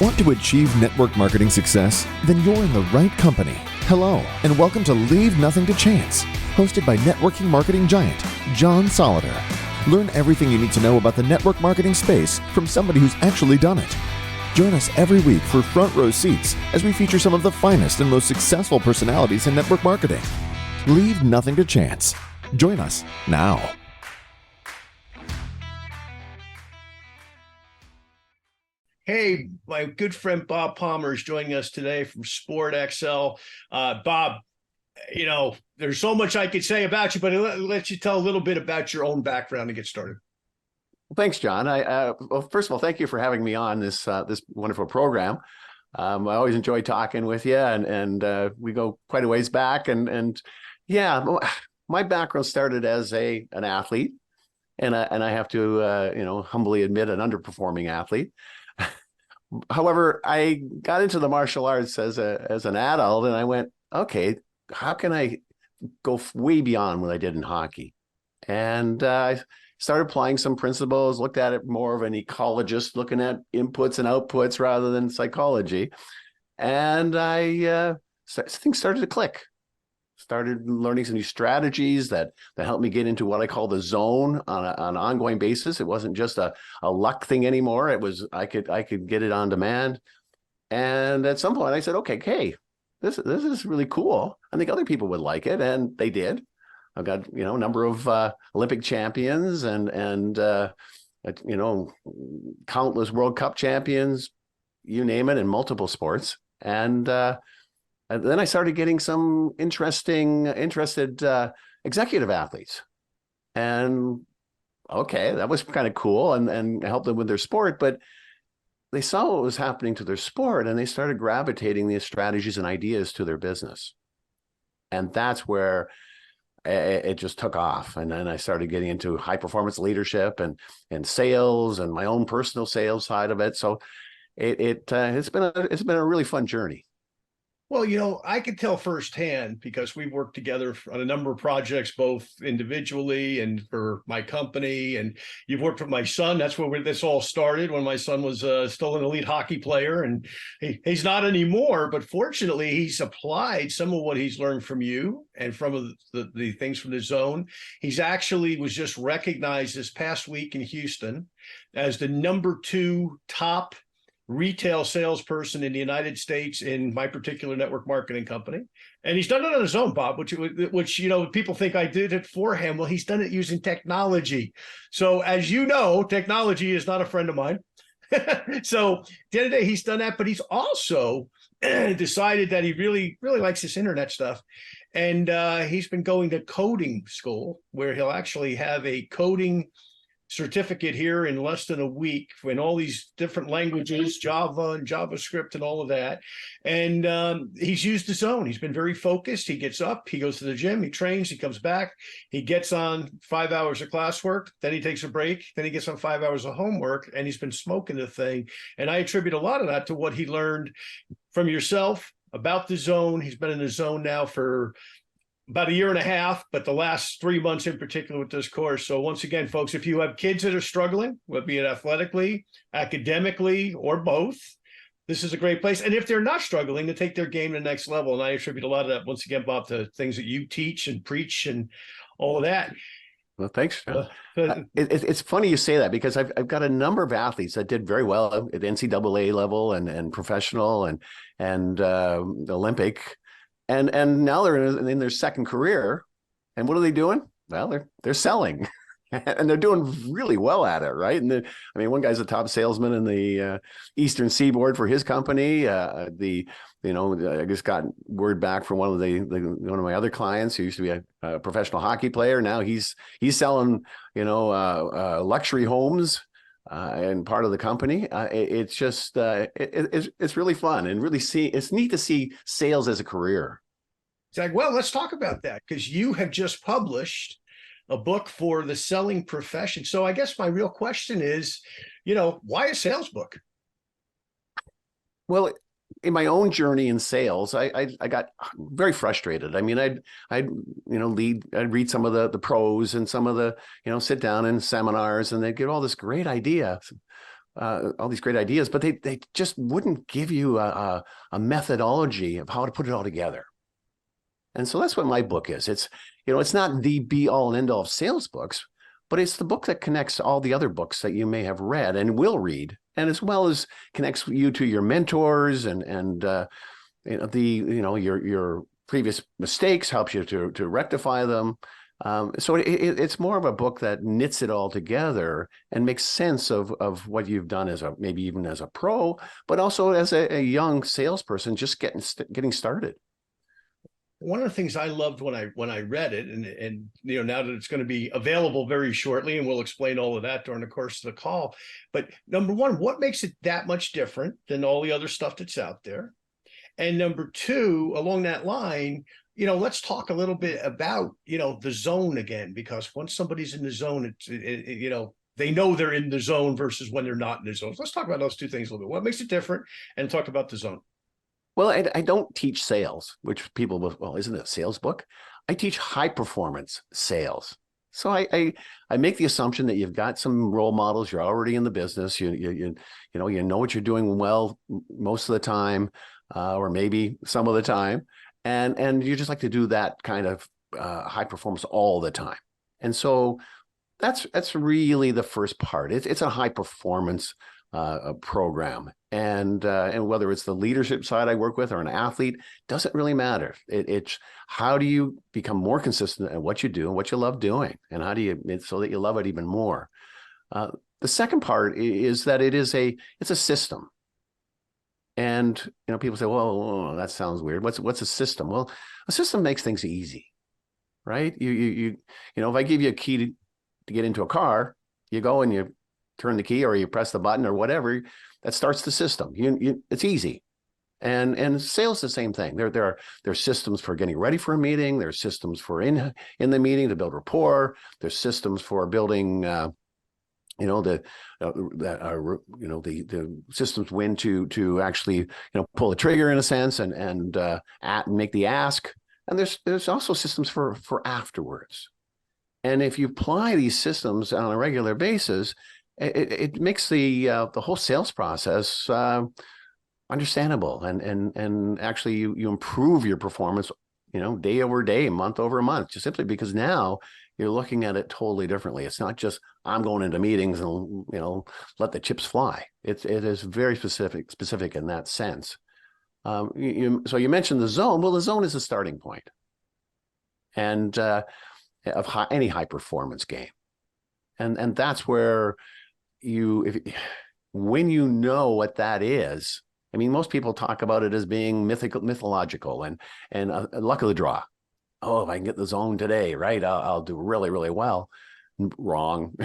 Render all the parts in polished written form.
Want to achieve network marketing success? Then you're in the right company. Hello, and welcome to Leave Nothing to Chance, hosted by networking marketing giant John Solider. Learn everything you need to know about the network marketing space from somebody who's actually done it. Join us every week for front row seats as we feature some of the finest and most successful personalities in network marketing. Leave nothing to chance. Join us now. Hey, my good friend Bob Palmer is joining us today from Sport XL. Bob, there's so much I could say about you, but I'll let you tell a little bit about your own background to get started. Well, thanks, John. Well, first of all, thank you for having me on this wonderful program. I always enjoy talking with you, and we go quite a ways back. And yeah, my background started as an athlete, and I have to humbly admit, an underperforming athlete. However, I got into the martial arts as an adult, and I went, okay, how can I go way beyond what I did in hockey? And I started applying some principles, looked at it more of an ecologist, looking at inputs and outputs rather than psychology. And things started to click. Started learning some new strategies that helped me get into what I call the zone on an ongoing basis. It wasn't just a luck thing anymore. It was I could get it on demand. And at some point I said, okay, hey, this is really cool. I think other people would like it, and they did. I've got a number of Olympic champions and countless World Cup champions, you name it, in multiple sports. And then I started getting some interested executive athletes. And okay, that was kind of cool and helped them with their sport. But they saw what was happening to their sport, and they started gravitating these strategies and ideas to their business. And that's where it just took off. And then I started getting into high performance leadership and sales and my own personal sales side of it. So it's been a really fun journey. Well, I could tell firsthand because we've worked together on a number of projects, both individually and for my company. And you've worked with my son. That's where this all started, when my son was still an elite hockey player. And he's not anymore, but fortunately, he's applied some of what he's learned from you and from the things from the zone. He's actually was just recognized this past week in Houston as the #2 top retail salesperson in the United States in my particular network marketing company. And he's done it on his own, Bob, which people think I did it for him. Well, he's done it using technology. So as you know, technology is not a friend of mine. So at the end of the day, he's done that, but he's also decided that he really, really likes this internet stuff. And he's been going to coding school, where he'll actually have a coding certificate here in less than a week in all these different languages, Java and JavaScript and all of that. And he's used his own. He's been very focused. He gets up, he goes to the gym, he trains, he comes back, he gets on 5 hours of classwork, then he takes a break, then he gets on 5 hours of homework, and he's been smoking the thing. And I attribute a lot of that to what he learned from yourself about the zone. He's been in the zone now for about 1.5 years, but the last 3 months in particular with this course. So once again, folks, if you have kids that are struggling, whether it athletically, academically, or both, this is a great place. And if they're not struggling, to take their game to the next level. And I attribute a lot of that, once again, Bob, to things that you teach and preach and all of that. Well, thanks. It's funny you say that, because I've got a number of athletes that did very well at NCAA level and professional and Olympic. And now they're in their second career, and what are they doing? Well, they're selling, and they're doing really well at it, right? And one guy's a top salesman in the Eastern Seaboard for his company. I just got word back from one of my other clients who used to be a professional hockey player. Now he's selling luxury homes. And part of the company, it's just it's really fun, and really it's neat to see sales as a career. It's well, let's talk about that, because you have just published a book for the selling profession. So I guess my real question is, why a sales book? Well, in my own journey in sales, I got very frustrated. I'd read some of the pros and some of the, sit down in seminars, and they'd give all this great idea all these great ideas, but they just wouldn't give you a methodology of how to put it all together. And so that's what my book is. It's, it's not the be all and end all of sales books, but it's the book that connects all the other books that you may have read and will read, and as well as connects you to your mentors and your previous mistakes, helps you to rectify them. So it's more of a book that knits it all together and makes sense of what you've done maybe even as a pro, but also as a young salesperson just getting started. One of the things I loved when I read it, and now that it's going to be available very shortly, and we'll explain all of that during the course of the call. But number one, what makes it that much different than all the other stuff that's out there? And number two, along that line, let's talk a little bit about the zone again, because once somebody's in the zone, they know they're in the zone versus when they're not in the zone. So let's talk about those two things a little bit. What makes it different, and talk about the zone. Well, I don't teach sales, which people will, well, isn't it a sales book? I teach high performance sales. So I make the assumption that you've got some role models. You're already in the business. You know what you're doing well most of the time, or maybe some of the time, and you just like to do that kind of high performance all the time. And so that's really the first part. It's a high performance program, and whether it's the leadership side I work with or an athlete, doesn't really matter. It's how do you become more consistent at what you do and what you love doing, and how do you, so that you love it even more. The second part is that it's a system. And people say, well, that sounds weird. What's a system? Well, a system makes things easy, right? If I give you a key to get into a car, you go and you turn the key or you press the button or whatever, that starts the system. It's easy. And sales the same thing. There are systems for getting ready for a meeting. There's systems for in the meeting to build rapport. There's systems for building the systems when to actually pull the trigger in a sense and make the ask. And there's also systems for afterwards. And if you apply these systems on a regular basis, it makes the whole sales process understandable, and actually you improve your performance, day over day, month over month, just simply because now you're looking at it totally differently. It's not just I'm going into meetings and let the chips fly. It is very specific in that sense. So you mentioned the zone. Well, the zone is a starting point, and of any high performance game, and that's where when you know what that is. I mean, most people talk about it as being mythological, and luck of the draw. Oh, if I can get the zone today, right, I'll do really, really well. Wrong.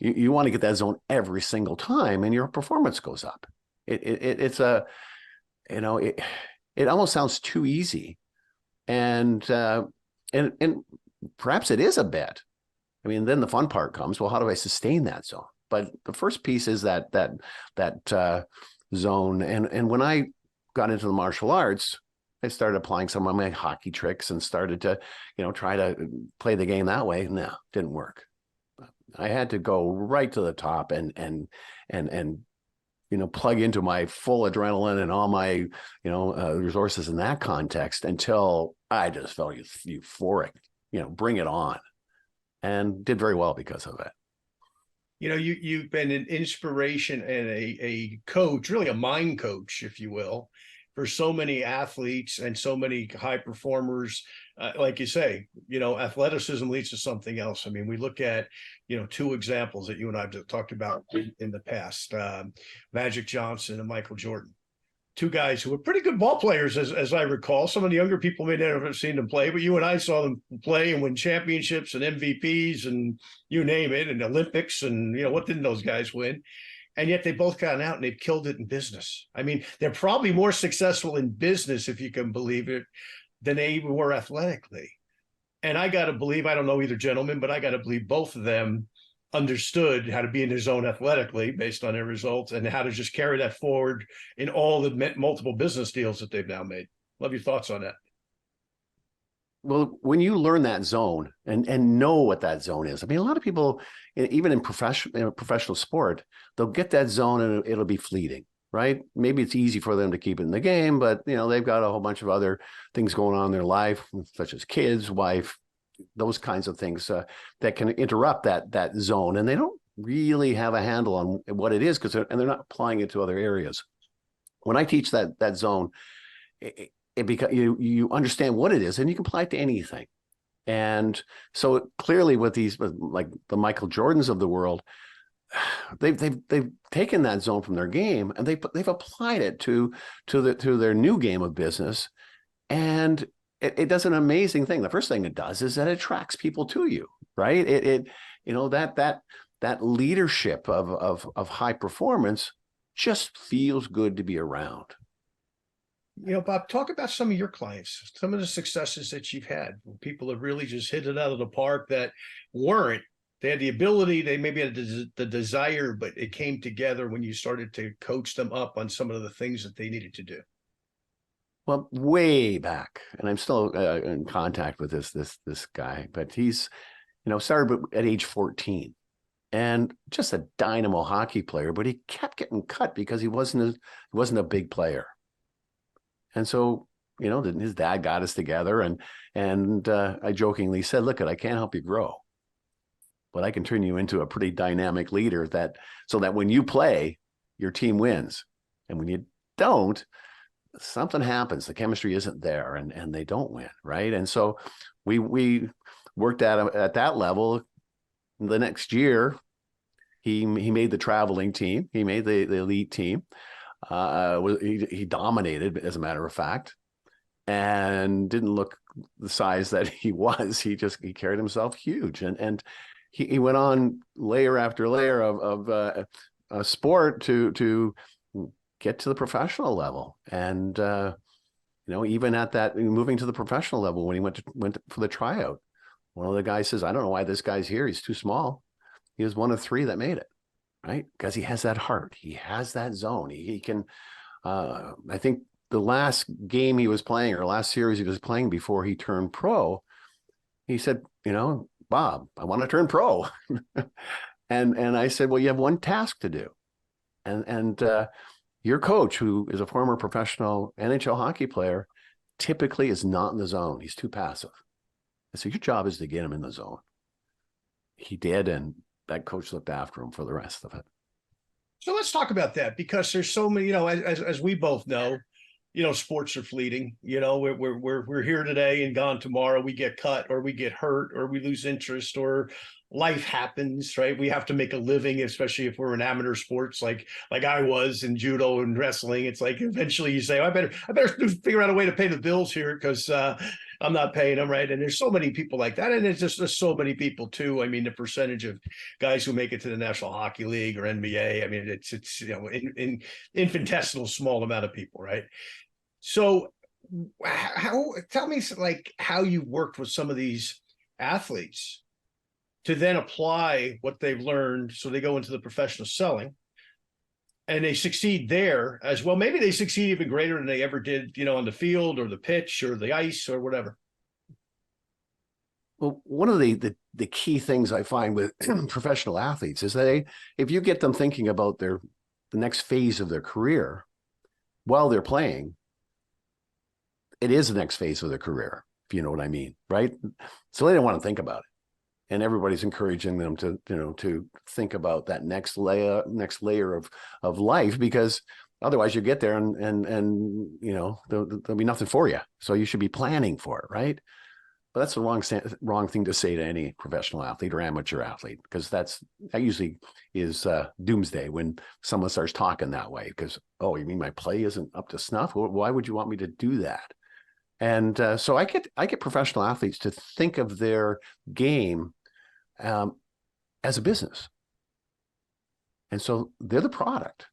You want to get that zone every single time, and your performance goes up. It almost sounds too easy, and perhaps it is a bit. I mean, then the fun part comes. Well, how do I sustain that zone? But the first piece is that zone. And when I got into the martial arts, I started applying some of my hockey tricks and started to, try to play the game that way. No, didn't work. I had to go right to the top and plug into my full adrenaline and all my, resources in that context until I just felt euphoric, bring it on, and did very well because of it. You've been an inspiration and a coach, really a mind coach, if you will, for so many athletes and so many high performers. Like you say, athleticism leads to something else. I mean, we look at, two examples that you and I have talked about in the past, Magic Johnson and Michael Jordan. Two guys who were pretty good ball players, as I recall. Some of the younger people may never have seen them play, but you and I saw them play and win championships and MVPs and you name it, and Olympics, and what didn't those guys win? And yet they both got out and they've killed it in business. I mean, they're probably more successful in business, if you can believe it, than they even were athletically. And I got to believe, I don't know either gentleman, but I got to believe both of them understood how to be in their zone athletically based on their results, and how to just carry that forward in all the multiple business deals that they've now made. Love your thoughts on that. Well, when you learn that zone and know what that zone is, I mean, a lot of people, even in professional sport, they'll get that zone and it'll be fleeting, right? Maybe it's easy for them to keep it in the game, but they've got a whole bunch of other things going on in their life, such as kids, wife, those kinds of things that can interrupt that zone, and they don't really have a handle on what it is because they're not applying it to other areas. When I teach that zone, it because you understand what it is and you can apply it to anything. And so clearly with these, like the Michael Jordans of the world, they've taken that zone from their game and they've applied it to their new game of business, and it does an amazing thing. The first thing it does is that it attracts people to you, right? That leadership of high performance just feels good to be around. Bob, talk about some of your clients, some of the successes that you've had. People have really just hit it out of the park that weren't. They had the ability, they maybe had the desire, but it came together when you started to coach them up on some of the things that they needed to do. Well, way back, and I'm still in contact with this guy, but he's, started at age 14 and just a dynamo hockey player, but he kept getting cut because he wasn't a big player. And so, his dad got us together and I jokingly said, look, I can't help you grow, but I can turn you into a pretty dynamic leader so that when you play, your team wins. And when you don't, something happens. The chemistry isn't there and they don't win. Right. And so we worked at that level. The next year, he made the traveling team. He made the elite team. He dominated, as a matter of fact, and didn't look the size that he was. He carried himself huge, and he went on layer after layer of sport to get to the professional level. And even at that, moving to the professional level, when he went for the tryout, one of the guys says, "I don't know why this guy's here. He's too small." He was one of 3 that made it. Right? Because he has that heart. He has that zone. He can, I think the last game he was playing or last series he was playing before he turned pro, he said, Bob, I want to turn pro. and I said, well, you have one task to do. And your coach, who is a former professional NHL hockey player, typically is not in the zone. He's too passive. And so your job is to get him in the zone. He did, and that coach looked after him for the rest of it. So let's talk about that, because there's so many, as we both know, sports are fleeting. We're here today and gone tomorrow. We get cut or we get hurt or we lose interest or life happens, right? We have to make a living, especially if we're in amateur sports like I was in judo and wrestling. It's like eventually you say, I better figure out a way to pay the bills here because I'm not paying them, right? And there's so many people like that. And it's just there's so many people too. I mean, the percentage of guys who make it to the National Hockey League or NBA, I mean, it's in infinitesimal small amount of people, right? So tell me like how you worked with some of these athletes to then apply what they've learned so they go into the professional selling and they succeed there as well. Maybe they succeed even greater than they ever did, on the field or the pitch or the ice or whatever. Well, one of the key things I find with professional athletes is that if you get them thinking about the next phase of their career while they're playing, it is the next phase of their career, if you know what I mean, right? So they don't want to think about it. And everybody's encouraging them to think about that next layer of life, because otherwise you get there and there'll be nothing for you. So you should be planning for it, right? But that's the wrong thing to say to any professional athlete or amateur athlete, because that usually is doomsday when someone starts talking that way. Because, oh, you mean my play isn't up to snuff? Why would you want me to do that? And so I get professional athletes to think of their game as a business. And so they're the product.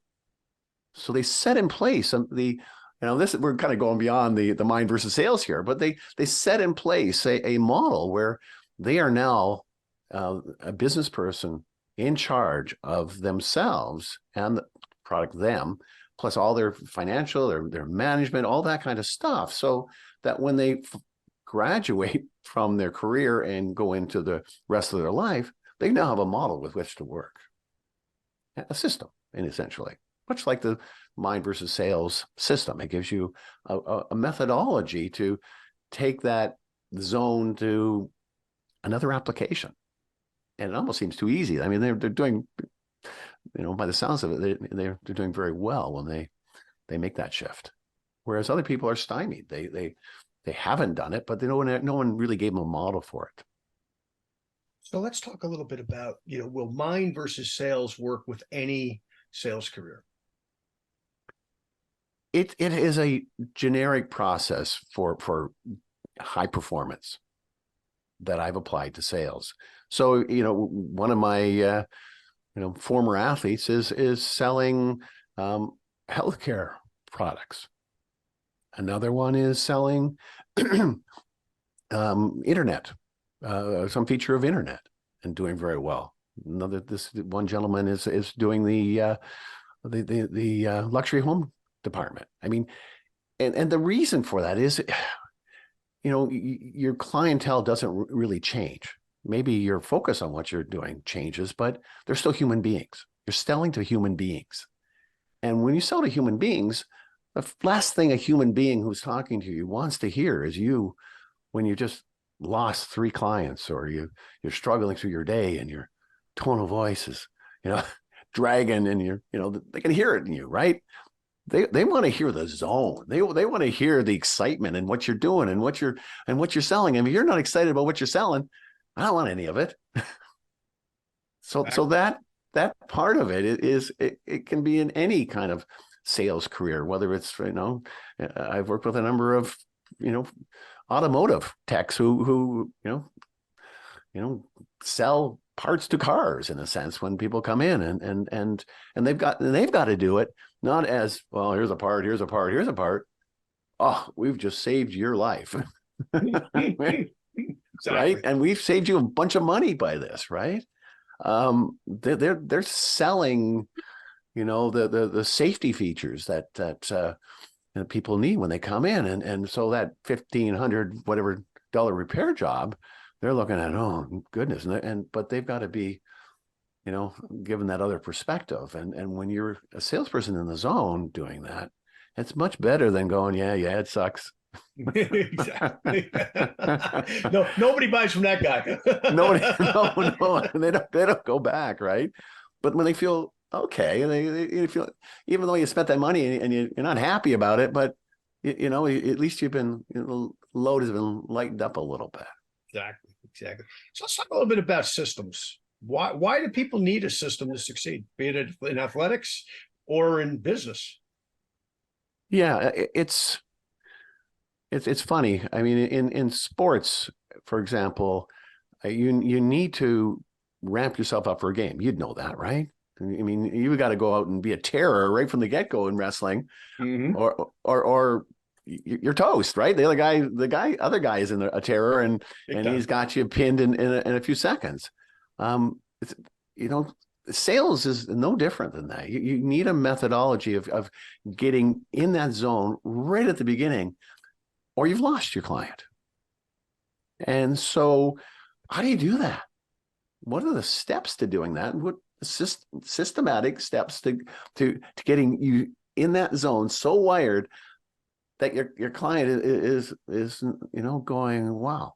So they set in place we're kind of going beyond the mind versus sales here, but they set in place a model where they are now a business person in charge of themselves and the product them, plus all their financial, their management, all that kind of stuff. So that when they graduate from their career and go into the rest of their life, they now have a model with which to work, a system, and essentially, much like the mind versus sales system. It gives you a methodology to take that zone to another application. And it almost seems too easy. I mean, they're doing, by the sounds of it, they're doing very well when they make that shift. Whereas other people are stymied. They haven't done it, but no one really gave them a model for it. So let's talk a little bit about, will mind versus sales work with any sales career? It is a generic process for high performance that I've applied to sales. So, one of my former athletes is selling healthcare products. Another one is selling internet, some feature of internet, and doing very well. This one gentleman is doing the luxury home department. I mean, and the reason for that is, your clientele doesn't really change. Maybe your focus on what you're doing changes, but they're still human beings. You're selling to human beings. And when you sell to human beings, the last thing a human being who's talking to you wants to hear is you when you just lost 3 clients, or you're struggling through your day and your tone of voice is, dragging, and they can hear it in you, right? They want to hear the zone. They want to hear the excitement and what you're doing and what you're selling. And if you're not excited about what you're selling, I don't want any of it. So that part of it is it can be in any kind of sales career, whether it's, I've worked with a number of, automotive techs who sell parts to cars, in a sense, when people come in and they've got to do it not as, well, here's a part. Oh, we've just saved your life. Exactly. Right. And we've saved you a bunch of money by this, right? They're selling, the safety features that people need when they come in, and so that $1,500 whatever dollar repair job, they're looking at, oh goodness, but they've got to be, given that other perspective, and when you're a salesperson in the zone doing that, it's much better than going, yeah, it sucks. Exactly. No, nobody buys from that guy. No, they don't go back, right? But when they feel okay, and they feel, even though you spent that money and you're not happy about it, but at least you've been, load has been lightened up a little bit. Exactly. So let's talk a little bit about systems. Why do people need a system to succeed, be it in athletics or in business? Yeah, it's funny. I mean, in sports, for example, you need to ramp yourself up for a game. You'd know that, right? I mean, you got to go out and be a terror right from the get-go in wrestling, or you're toast, right? The other guy is in a terror, and he's got you pinned in a few seconds. Sales is no different than that. You need a methodology of getting in that zone right at the beginning, or you've lost your client. And so how do you do that? What are the steps to doing that? And what systematic steps to getting you in that zone so wired that your client is going, wow.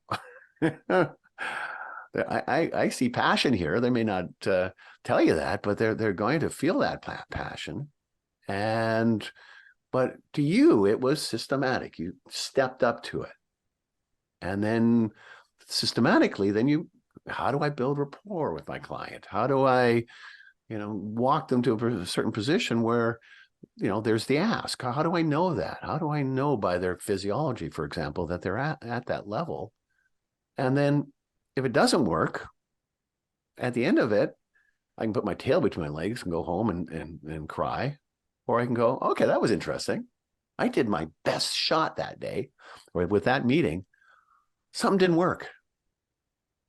I see passion here. They may not tell you that, but they're going to feel that passion. But to you, it was systematic. You stepped up to it. And then systematically, how do I build rapport with my client? How do I, walk them to a certain position where, there's the ask. How do I know that? How do I know by their physiology, for example, that they're at that level? And then if it doesn't work, at the end of it, I can put my tail between my legs and go home and cry. Or I can go, okay, that was interesting. I did my best shot that day, or with that meeting. Something didn't work.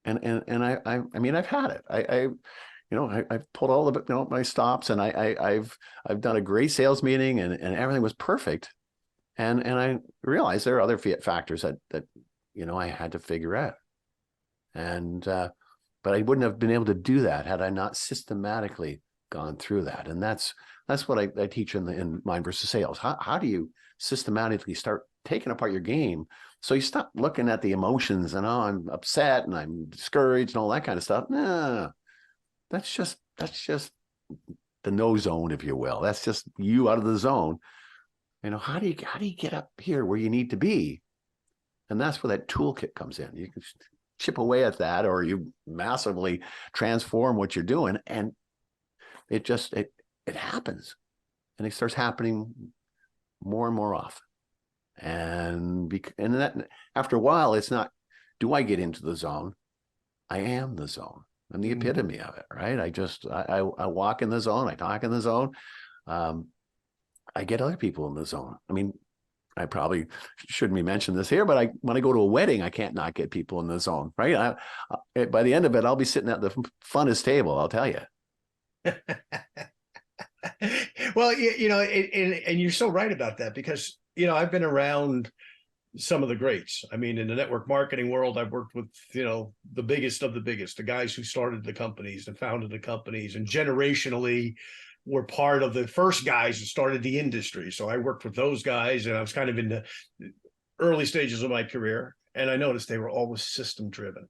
And I mean, I've had it. I've pulled all the my stops, and I've done a great sales meeting, and everything was perfect. And I realized there are other factors that I had to figure out. And, but I wouldn't have been able to do that had I not systematically gone through that. And that's what I teach in Mind versus Sales. How do you systematically start taking apart your game? So you stop looking at the emotions and, oh, I'm upset and I'm discouraged and all that kind of stuff. No, that's just the no zone, if you will. That's just you out of the zone. How do you get up here where you need to be? And that's where that toolkit comes in. You can chip away at that, or you massively transform what you're doing, and it happens, and it starts happening more and more often. And that, after a while, it's not, do I get into the zone? I am the zone. I'm the epitome of it, right? I walk in the zone. I talk in the zone. I get other people in the zone. I mean, I probably shouldn't be mentioning this here, but when I go to a wedding, I can't not get people in the zone, right? By the end of it, I'll be sitting at the funnest table, I'll tell you. Well, and you're so right about that, because, I've been around some of the greats. I mean, in the network marketing world, I've worked with, the biggest of the biggest, the guys who started the companies and founded the companies, and generationally were part of the first guys who started the industry. So I worked with those guys, and I was kind of in the early stages of my career, and I noticed they were always system driven.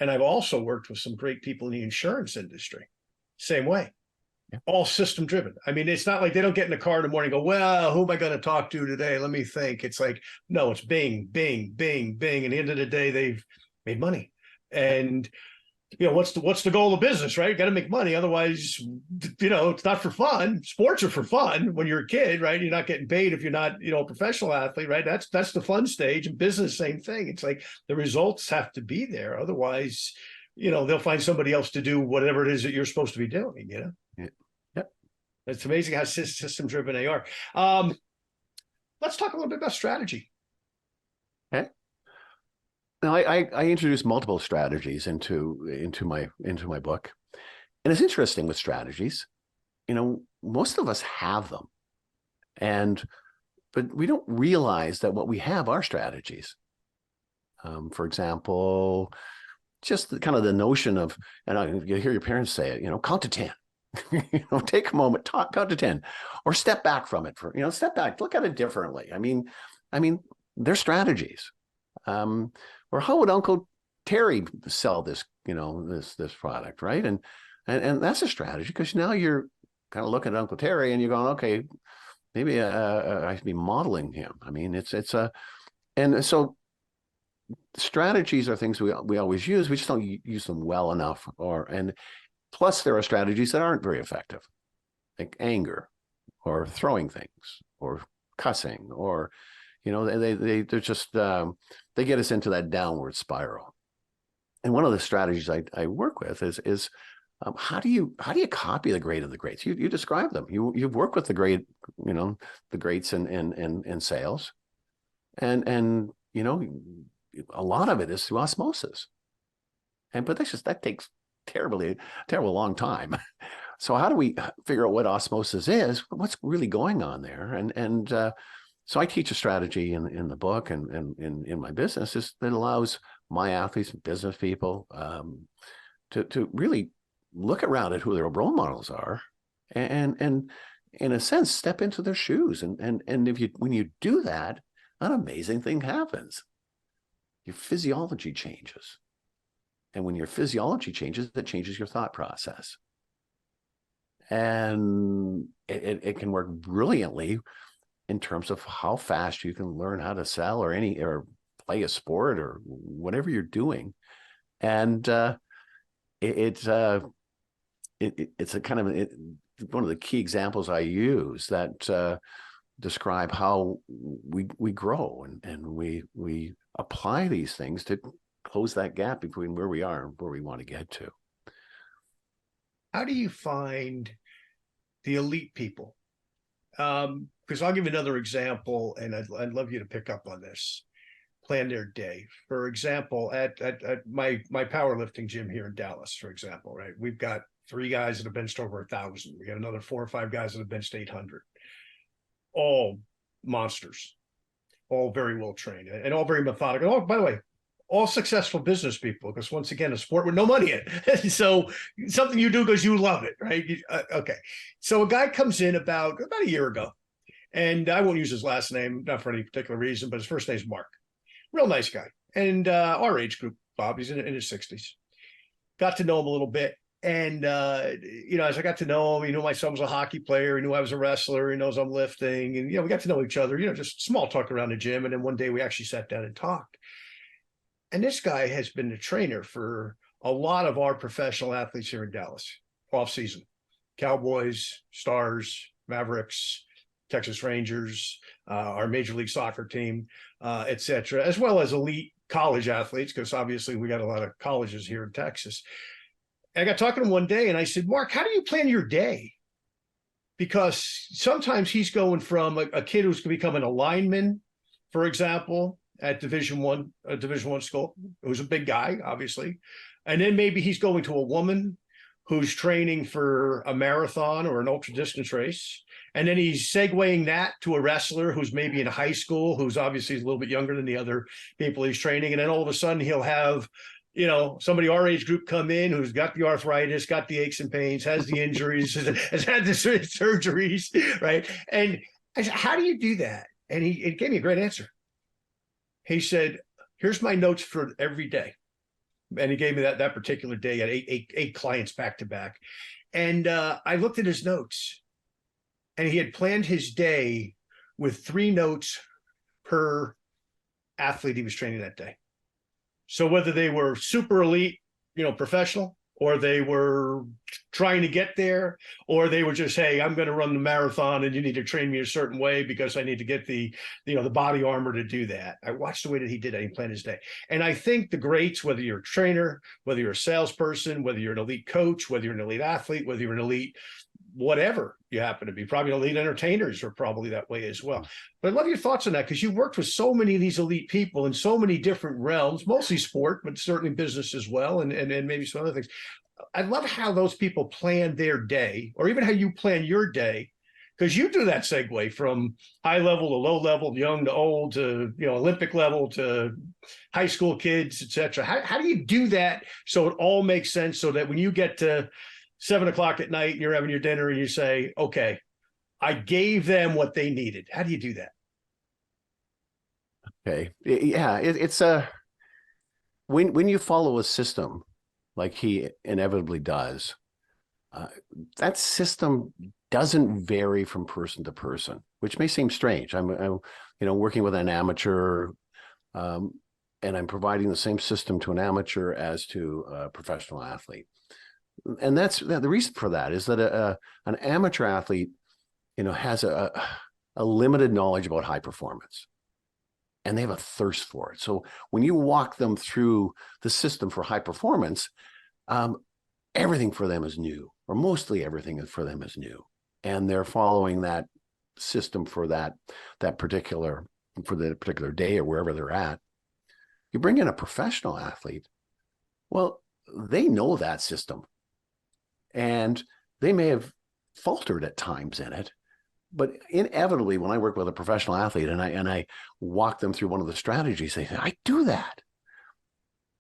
And I've also worked with some great people in the insurance industry, same way. Yeah. All system driven. I mean, it's not like they don't get in the car in the morning and go, well, who am I going to talk to today? Let me think. It's like, no, it's bing, bing, bing, bing. And at the end of the day, they've made money. And, what's the goal of business, right? You got to make money. Otherwise, it's not for fun. Sports are for fun when you're a kid, right? You're not getting paid if you're not, a professional athlete, right? That's the fun stage. And business, same thing. It's like the results have to be there. Otherwise, they'll find somebody else to do whatever it is that you're supposed to be doing, Yeah. Yep. It's amazing how system driven they are. Let's talk a little bit about strategy. Okay. Now, I introduced multiple strategies into my book, and it's interesting with strategies. Most of us have them, but we don't realize that what we have are strategies. For example, just kind of the notion of, and you hear your parents say it, count to 10. Take a moment, count to 10, or step back from it step back, look at it differently. I mean, they're strategies. Or how would Uncle Terry sell this, this product, right? And that's a strategy, because now you're kind of looking at Uncle Terry and you're going, okay, maybe I should be modeling him. I mean, and so strategies are things we always use. We just don't use them well enough, and plus there are strategies that aren't very effective, like anger, or throwing things, or cussing, or they're just they get us into that downward spiral. And one of the strategies I work with is how do you copy the great of the greats? You describe them. You've worked with the great, the greats in sales, and a lot of it is through osmosis. But that takes terrible long time. So how do we figure out what osmosis is? What's really going on there? And so I teach a strategy in the book and in my business that allows my athletes and business people to really look around at who their role models are, and in a sense step into their shoes. And when you do that, an amazing thing happens. Your physiology changes. And when your physiology changes, that changes your thought process. And it can work brilliantly in terms of how fast you can learn how to sell or play a sport or whatever you're doing. And it's a kind of one of the key examples I use that describe how we grow and we apply these things to close that gap between where we are and where we want to get to. How do you find the elite people? Because I'll give you another example, and I'd love you to pick up on this. Plan their day. For example, at my powerlifting gym here in Dallas, for example, right? We've got 3 guys that have benched over 1,000. We got another 4 or 5 guys that have benched 800. All monsters. all very well trained and all very methodical. Oh, by the way, all successful business people, because once again, a sport with no money in it. So something you do because you love it, right? Okay. So a guy comes in about a year ago, and I won't use his last name, not for any particular reason, but his first name's Mark. Real nice guy. And our age group, Bob, he's in his 60s. Got to know him a little bit. And, as I got to know him, he knew my son was a hockey player. He knew I was a wrestler. He knows I'm lifting. And, we got to know each other, just small talk around the gym. And then one day we actually sat down and talked. And this guy has been the trainer for a lot of our professional athletes here in Dallas, off season. Cowboys, Stars, Mavericks, Texas Rangers, our Major League Soccer team, et cetera, as well as elite college athletes, because obviously we got a lot of colleges here in Texas. I got talking to him one day and I said, Mark, how do you plan your day? Because sometimes he's going from a kid who's going to become an lineman, for example, at Division One school, who's a big guy, obviously. And then maybe he's going to a woman who's training for a marathon or an ultra distance race. And then he's segueing that to a wrestler who's maybe in high school, who's obviously a little bit younger than the other people he's training. And then all of a sudden he'll have, somebody our age group come in who's got the arthritis, got the aches and pains, has the injuries, has had the surgeries, right? And I said, how do you do that? And he gave me a great answer. He said, here's my notes for every day. And he gave me that particular day at eight clients back to back. And I looked at his notes, and he had planned his day with 3 notes per athlete he was training that day. So whether they were super elite, professional, or they were trying to get there, or they were just, hey, I'm going to run the marathon and you need to train me a certain way because I need to get the body armor to do that. I watched the way that he did that. He planned his day. And I think the greats, whether you're a trainer, whether you're a salesperson, whether you're an elite coach, whether you're an elite athlete, whether you're an elite whatever you happen to be, probably elite entertainers are probably that way as well. But I love your thoughts on that, because you worked with so many of these elite people in so many different realms, mostly sport, but certainly business as well, and maybe some other things. I love how those people plan their day, or even how you plan your day, because you do that segue from high level to low level, young to old, to Olympic level, to high school kids, et cetera. How do you do that so it all makes sense, so that when you get to 7:00 at night and you're having your dinner and you say, okay, I gave them what they needed? How do you do that? Okay. Yeah. It's when you follow a system like he inevitably does, that system doesn't vary from person to person, which may seem strange. I'm working with an amateur, and I'm providing the same system to an amateur as to a professional athlete. And that's the reason for that is that an amateur athlete, has a limited knowledge about high performance, and they have a thirst for it. So when you walk them through the system for high performance, everything for them is new, or mostly everything for them is new, and they're following that system for the particular day or wherever they're at. You bring in a professional athlete, well, they know that system. And they may have faltered at times in it, but inevitably, when I work with a professional athlete and I walk them through one of the strategies, they say, I do that,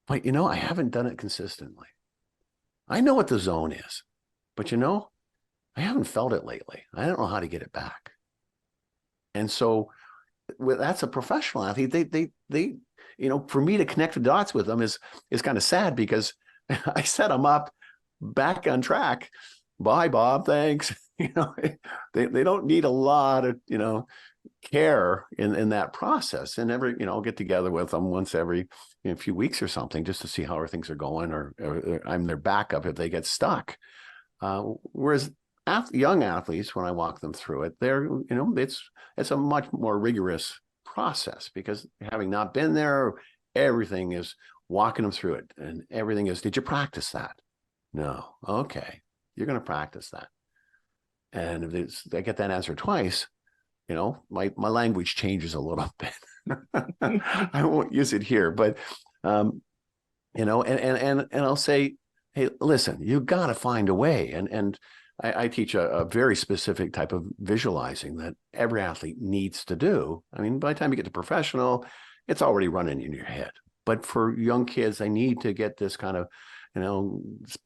but I haven't done it consistently. I know what the zone is, but I haven't felt it lately. I don't know how to get it back. And so that's a professional athlete. They for me to connect the dots with them is kind of sad, because I set them up back on track. Bye, Bob. Thanks. They don't need a lot of, care in that process. And I'll get together with them once every few weeks or something, just to see how things are going, or I'm their backup if they get stuck. Whereas young athletes, when I walk them through it, it's a much more rigorous process, because having not been there, everything is walking them through it, and everything is, did you practice that? No. Okay. You're going to practice that. And if I get that answer twice, my language changes a little bit. I won't use it here, but, and I'll say, hey, listen, you got to find a way. And I teach a very specific type of visualizing that every athlete needs to do. I mean, by the time you get to professional, it's already running in your head. But for young kids, they need to get this kind of,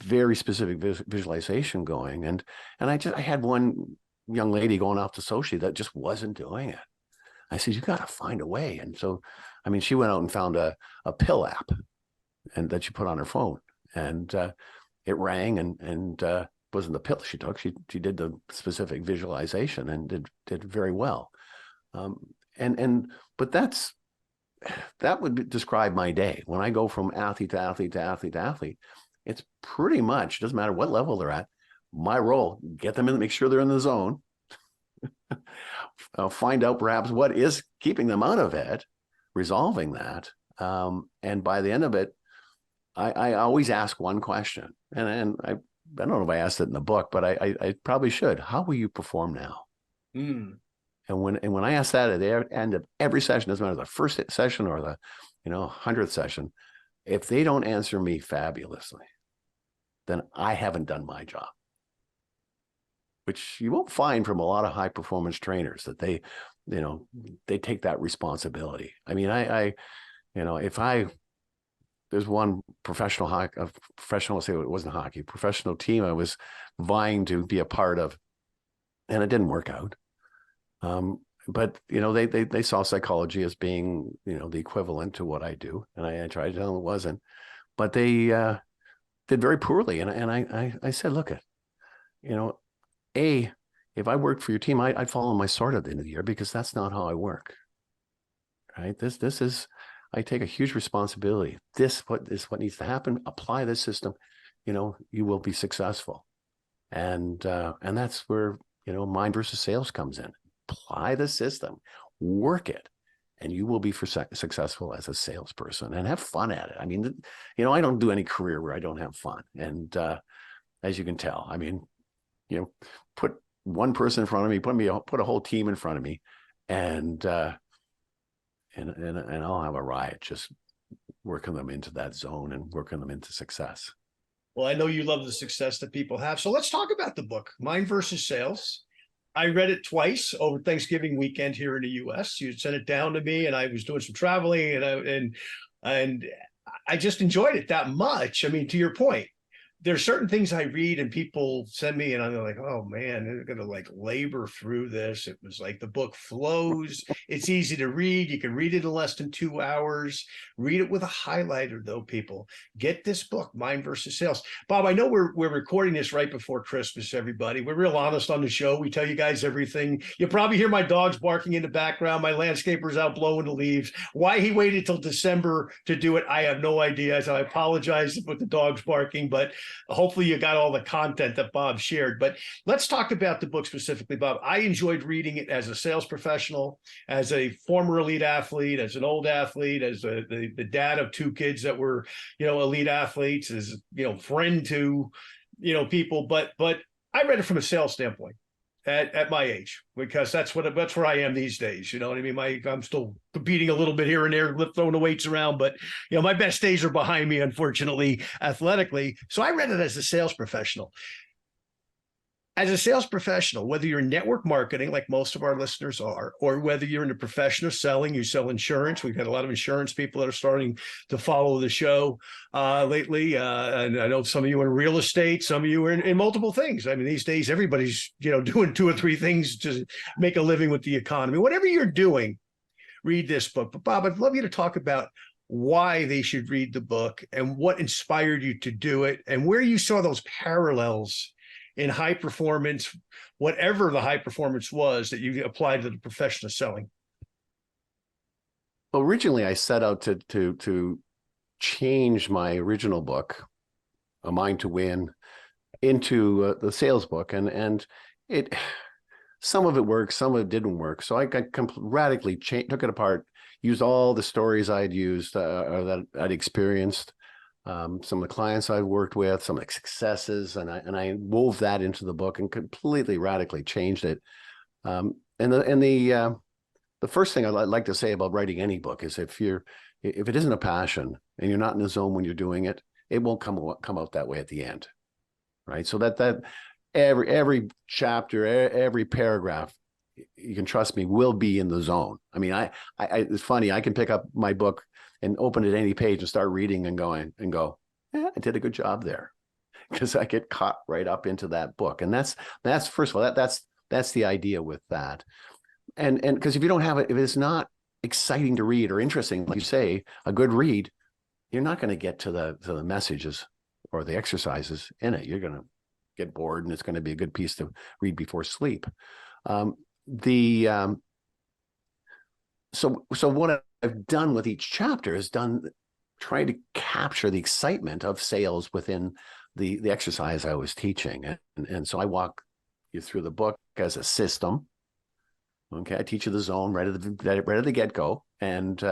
very specific visualization going. And I had one young lady going off to Sochi that just wasn't doing it. I said, you got to find a way. And so, I mean, she went out and found a pill app and that she put on her phone, and it rang and wasn't the pill she took. She did the specific visualization and did very well. But that would describe my day. When I go from athlete to athlete to athlete to athlete, it's pretty much, doesn't matter what level they're at, my role, get them in, make sure they're in the zone, find out perhaps what is keeping them out of it, resolving that. And by the end of it, I always ask one question, and I don't know if I asked it in the book, but I probably should. How will you perform now? Mm. And when I ask that at the end of every session, doesn't matter the first session or the 100th session, if they don't answer me fabulously, then I haven't done my job. Which you won't find from a lot of high performance trainers, that they take that responsibility. I mean, there's one professional professional team I was vying to be a part of, and it didn't work out. But they saw psychology as being the equivalent to what I do, and I tried to tell them it wasn't. But they did very poorly, and I said, look, if I worked for your team, I'd fall on my sword at the end of the year, because that's not how I work. Right? This is, I take a huge responsibility. This is what needs to happen. Apply this system, you will be successful. And that's where, mind versus sales comes in. Apply the system, work it, and you will be successful as a salesperson, and have fun at it. I mean, I don't do any career where I don't have fun. And as you can tell, I mean, put one person in front of me, put a whole team in front of me, and I'll have a riot, just working them into that zone and working them into success. Well, I know you love the success that people have. So let's talk about the book, Mind versus Sales. I read it twice over Thanksgiving weekend here in the US. You sent it down to me, and I was doing some traveling, and I just enjoyed it that much. I mean, to your point, there's certain things I read and people send me, and I'm like, oh man, they're going to labor through this. It was like the book flows. It's easy to read. You can read it in less than 2 hours. Read it with a highlighter, though, people. Get this book, Mind versus Sales. Bob, I know we're recording this right before Christmas, everybody. We're real honest on the show. We tell you guys everything. You probably hear my dogs barking in the background. My landscaper's out blowing the leaves. Why he waited till December to do it, I have no idea. So I apologize with the dogs barking, but hopefully you got all the content that Bob shared. But let's talk about the book specifically, Bob. I enjoyed reading it as a sales professional, as a former elite athlete, as an old athlete, as the dad of 2 kids that were, elite athletes, as, friend to, people. But I read it from a sales standpoint at my age, because that's where I am these days. You know what I mean? I'm still competing a little bit here and there, throwing the weights around, but my best days are behind me, unfortunately, athletically. So I read it as a sales professional. As a sales professional, whether you're in network marketing, like most of our listeners are, or whether you're into professional selling, you sell insurance. We've had a lot of insurance people that are starting to follow the show lately. And I know some of you are in real estate, some of you are in multiple things. I mean, these days, everybody's, doing 2 or 3 things to make a living with the economy. Whatever you're doing, read this book. But Bob, I'd love you to talk about why they should read the book and what inspired you to do it, and where you saw those parallels in high performance, whatever the high performance was that you applied to the professional selling. Well, originally I set out to change my original book, A Mind to Win, into the sales book, and it, some of it worked, some of it didn't work. So I got radically took it apart, used all the stories I'd used or that I'd experienced. Some of the clients I've worked with, some of the successes, and I wove that into the book and completely radically changed it. And the first thing I'd like to say about writing any book is if it isn't a passion and you're not in the zone when you're doing it, it won't come out that way at the end, right? So that every chapter, every paragraph, you can trust me, will be in the zone. I mean, it's funny. I can pick up my book and open it any page and start reading and go, yeah, I did a good job there, because I get caught right up into that book. And that's first of all, that's the idea with that. And because if you don't have it, if it's not exciting to read or interesting, like you say, a good read, you're not going to get to the messages or the exercises in it. You're going to get bored, and it's going to be a good piece to read before sleep. So what I've done with each chapter is try to capture the excitement of sales within the exercise I was teaching. And so I walk you through the book as a system. Okay, I teach you the zone right at the get-go. And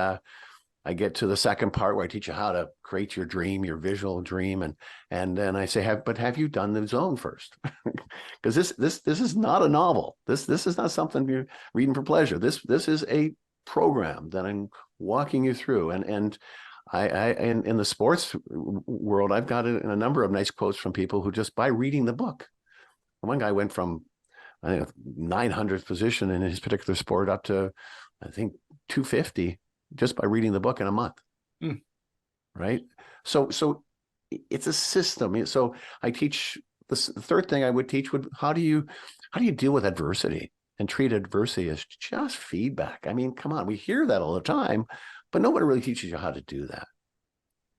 I get to the second part where I teach you how to create your dream, your visual dream. And then I say, have you done the zone first? Because this is not a novel. This is not something you're reading for pleasure. This is a program that I'm walking you through. And I in the sports world, I've got a number of nice quotes from people who just by reading the book. One guy went from, I think, 900th position in his particular sport up to, I think, 250 just by reading the book in a month. Right? So it's a system. So I teach the third thing I would teach how do you deal with adversity and treat adversity as just feedback. I mean, come on, we hear that all the time, but nobody really teaches you how to do that.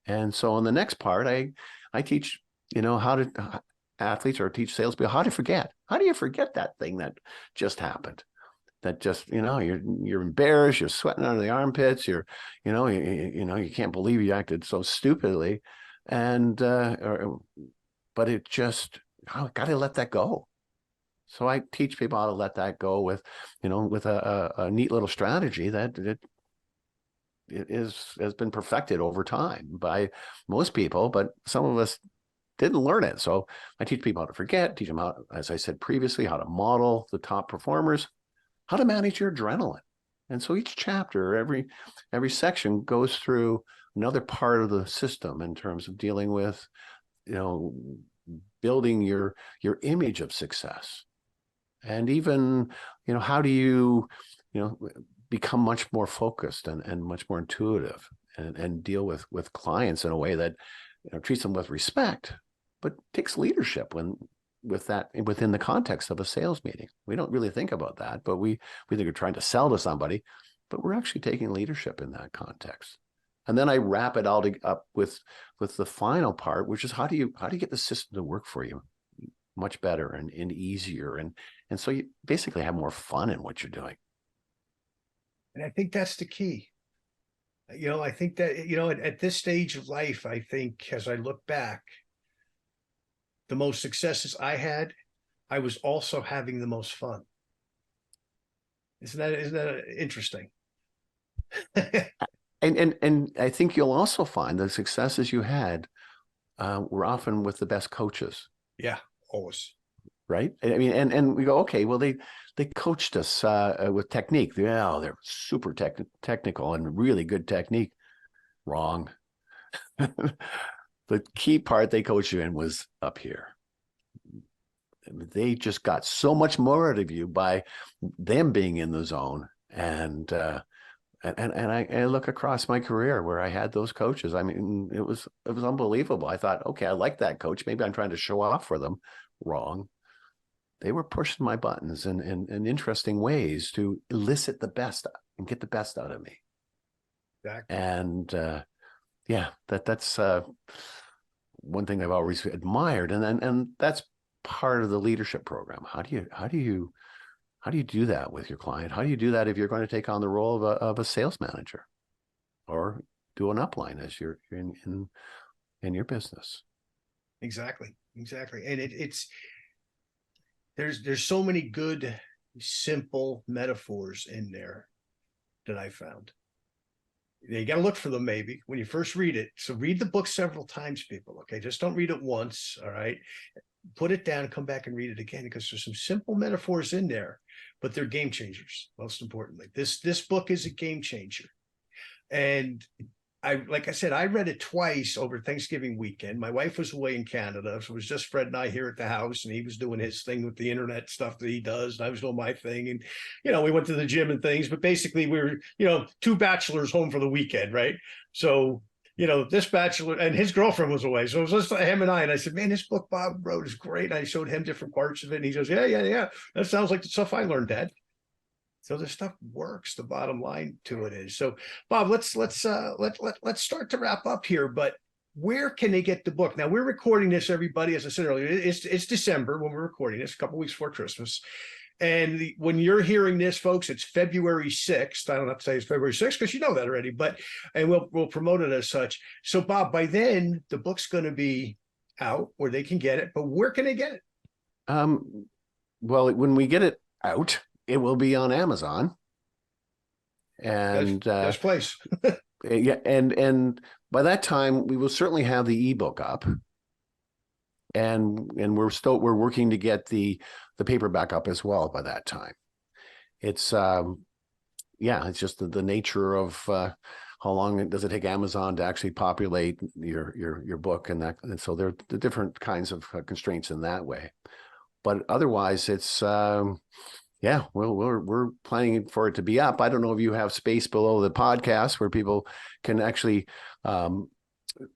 And so in the next part, I teach, how to athletes, or teach salespeople how to forget. How do you forget that thing that just happened? That just, you're embarrassed, you're sweating under the armpits, you can't believe you acted so stupidly. And, but it just, got to let that go. So I teach people how to let that go with a neat little strategy that has been perfected over time by most people, but some of us didn't learn it. So I teach people how to forget, teach them how, as I said previously, how to model the top performers, how to manage your adrenaline. And so each chapter, every section goes through another part of the system in terms of dealing with, building your image of success. And even, how do you, become much more focused and much more intuitive and deal with clients in a way that, treats them with respect, but takes leadership within the context of a sales meeting. We don't really think about that, but we think we're trying to sell to somebody, but we're actually taking leadership in that context. And then I wrap it all up with the final part, which is how do you get the system to work for you much better and easier, and so you basically have more fun in what you're doing. And I think that's the key. I think that, at this stage of life, I think as I look back, the most successes I had, I was also having the most fun. Isn't that interesting? And I think you'll also find the successes you had were often with the best coaches. Yeah, always. Right. I mean, and we go, okay, well, they coached us with technique. Yeah, they're super technical and really good technique. Wrong. The key part they coached you in was up here. They just got so much more out of you by them being in the zone. And I look across my career where I had those coaches. I mean, it was unbelievable. I thought, okay, I like that coach. Maybe I'm trying to show off for them. Wrong. They were pushing my buttons in interesting ways to elicit the best and get the best out of me. Exactly. And that's one thing I've always admired, and that's part of the leadership program. How do you do that with your client? How do you do that if you're going to take on the role of a sales manager, or do an upline as you're in your business? Exactly. And it's there's so many good, simple metaphors in there that I found. You got to look for them maybe when you first read it. So read the book several times, people. Okay, just don't read it once. All right, put it down and come back and read it again, because there's some simple metaphors in there, but they're game changers. Most importantly, this book is a game changer. And like I said, I read it twice over Thanksgiving weekend. My wife was away in Canada, so it was just Fred and I here at the house, and he was doing his thing with the internet stuff that he does, and I was doing my thing. And, we went to the gym and things, but basically we were, two bachelors home for the weekend, right? So, this bachelor and his girlfriend was away. So it was just him and I. And I said, man, this book Bob wrote is great. I showed him different parts of it. And he goes, yeah. That sounds like the stuff I learned, Dad. So this stuff works. The bottom line to it is. So, Bob, let's start to wrap up here. But where can they get the book? Now, we're recording this, everybody, as I said earlier. It's December when we're recording this, a couple weeks before Christmas. And when you're hearing this, folks, it's February 6th. I don't have to say it's February 6th because you know that already, and we'll promote it as such. So, Bob, by then the book's going to be out where they can get it. But where can they get it? Well, when we get it out, it will be on Amazon, and best place. Yeah, and by that time we will certainly have the ebook up, and we're working to get the paperback up as well by that time. It's it's just the nature of how long does it take Amazon to actually populate your book, and so there are the different kinds of constraints in that way. But otherwise, it's we're planning for it to be up. I don't know if you have space below the podcast where people can actually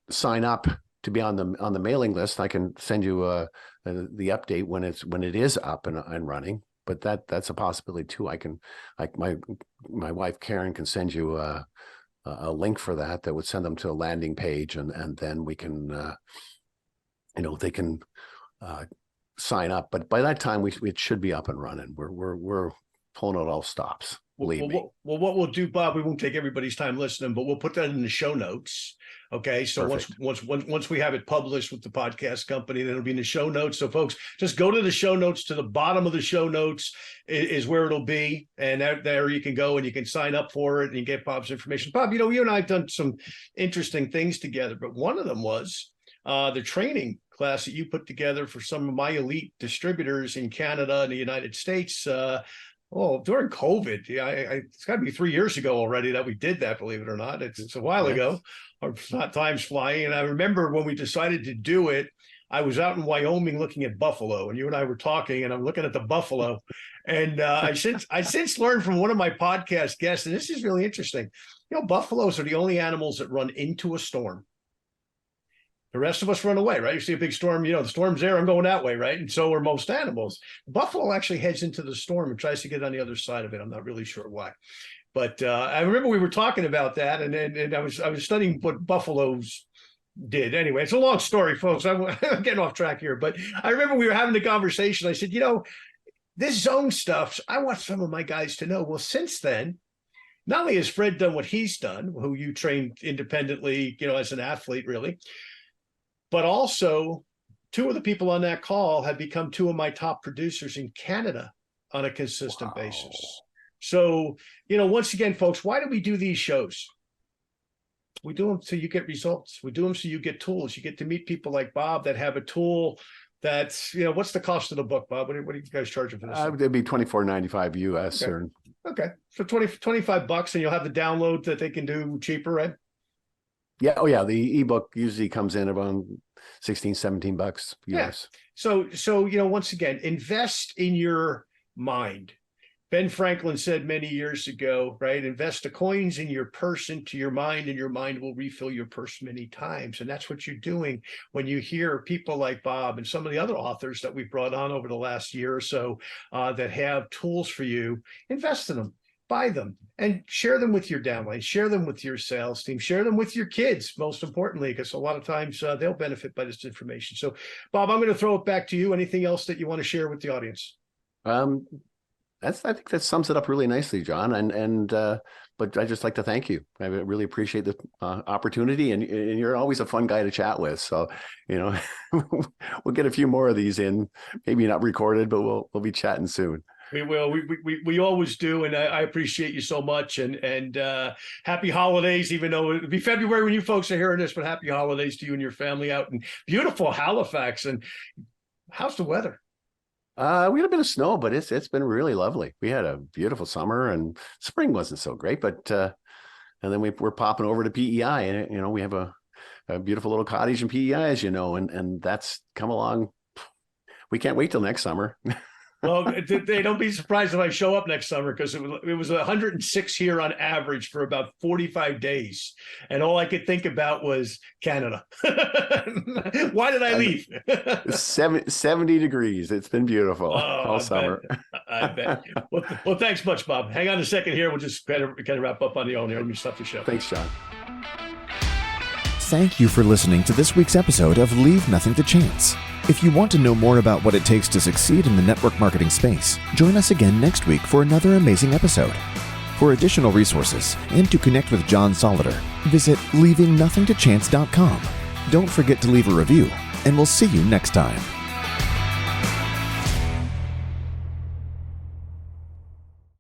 sign up to be on the mailing list. I can send you the update when it is up and running. But that's a possibility too. I can, like my wife Karen can send you a link for that would send them to a landing page, and then we can they can sign up. But by that time it should be up and running. We're pulling out all stops. Believe me. Well, what we'll do, Bob, we won't take everybody's time listening, but we'll put that in the show notes. Okay. So once we have it published with the podcast company, then it'll be in the show notes. So folks, just go to the show notes. To the bottom of the show notes is where it'll be. And there you can go and you can sign up for it and you get Bob's information. Bob, you and I have done some interesting things together, but one of them was the training class that you put together for some of my elite distributors in Canada and the United States. During COVID, it's got to be 3 years ago already that we did that. Believe it or not, it's a while ago. Or not, time's flying. And I remember when we decided to do it, I was out in Wyoming looking at buffalo, and you and I were talking, and I'm looking at the buffalo, and I since learned from one of my podcast guests, and this is really interesting. Buffaloes are the only animals that run into a storm. The rest of us run away, right? You see a big storm, the storm's there, I'm going that way, right? And so are most animals. Buffalo actually heads into the storm and tries to get on the other side of it. I'm not really sure why. But I remember we were talking about that, and I was studying what buffaloes did. Anyway, it's a long story, folks. I'm getting off track here. But I remember we were having the conversation. I said, this zone stuff, I want some of my guys to know. Well, since then, not only has Fred done what he's done, who you trained independently, as an athlete, really, but also, two of the people on that call have become two of my top producers in Canada on a consistent basis. So, once again, folks, why do we do these shows? We do them so you get results. We do them so you get tools. You get to meet people like Bob that have a tool that's, what's the cost of the book, Bob? What are you guys charging for this? It'd be $24.95 US. Okay. So $25, and you'll have the download that they can do cheaper, right? Yeah. Oh, yeah. The ebook usually comes in around $16-17 US. Yeah. So once again, invest in your mind. Ben Franklin said many years ago, right? Invest the coins in your purse into your mind, and your mind will refill your purse many times. And that's what you're doing when you hear people like Bob and some of the other authors that we've brought on over the last year or so that have tools for you. Invest in them. Buy them and share them with your downline, share them with your sales team, share them with your kids, most importantly, because a lot of times they'll benefit by this information. So, Bob, I'm going to throw it back to you. Anything else that you want to share with the audience? I think that sums it up really nicely, John. But I just like to thank you. I really appreciate the opportunity, and you're always a fun guy to chat with. So, we'll get a few more of these in, maybe not recorded, but we'll be chatting soon. We will. We always do, and I appreciate you so much. And happy holidays, even though it'll be February when you folks are hearing this. But happy holidays to you and your family out in beautiful Halifax. And how's the weather? We had a bit of snow, but it's been really lovely. We had a beautiful summer, and spring wasn't so great, but then we're popping over to PEI, and we have a beautiful little cottage in PEI, as you know, and that's come along. We can't wait till next summer. Well, they don't be surprised if I show up next summer, because it was 106 here on average for about 45 days. And all I could think about was Canada. Why did I leave? 70 degrees. It's been beautiful all summer. I bet. Well, thanks much, Bob. Hang on a second here. We'll just kind of wrap up on the own here. Let me stop the show. Thanks, John. Thank you for listening to this week's episode of Leave Nothing to Chance. If you want to know more about what it takes to succeed in the network marketing space, join us again next week for another amazing episode. For additional resources and to connect with John Solider, visit leavingnothingtochance.com. Don't forget to leave a review, and we'll see you next time.